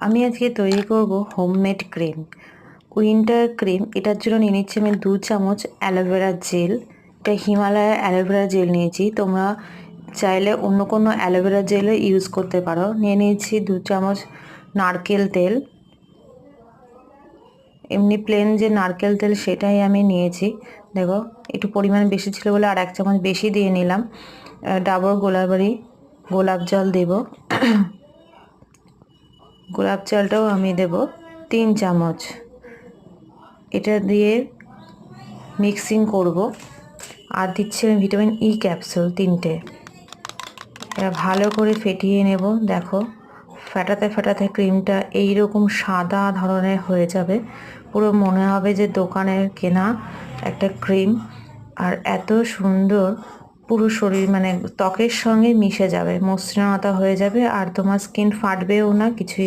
আমি আজকে তৈরি করব হোমমেড ক্রিম, উইন্টার ক্রিম। এটার জন্য নিয়ে নিচ্ছি আমি 2 চামচ অ্যালোভেরা জেল। এটা হিমালয়ের অ্যালোভেরা জেল নিয়েছি, তোমরা চাইলে অন্য কোনো অ্যালোভেরা জেলও ইউজ করতে পারো। নিয়ে নিয়েছি 2 চামচ নারকেল তেল, এমনি প্লেন যে নারকেল তেল সেটাই আমি নিয়েছি। দেখো একটু পরিমাণ বেশি ছিল বলে আর 1 চামচ বেশি দিয়ে নিলাম। ডাবর গোলাপ জল দেব। গোলাপ জলটাও আমি দেব 3 চামচ। এটা দিয়ে মিক্সিং করব। আর দিচ্ছি আমি ভিটামিন ই ক্যাপসুল 3টে। এটা ভালো করে ফেটিয়ে নেব। দেখো ফেটাতে ফেটাতে ক্রিমটা এইরকম সাদা ধরনের হয়ে যাবে, পুরো মনে হবে যে দোকানের কেনা একটা ক্রিম। আর এত সুন্দর, পুরো শরীর মানে ত্বকের সঙ্গে মিশে যাবে, মসৃণতা হয়ে যাবে, আর তোমার স্কিন ফাটবেও না, কিছুই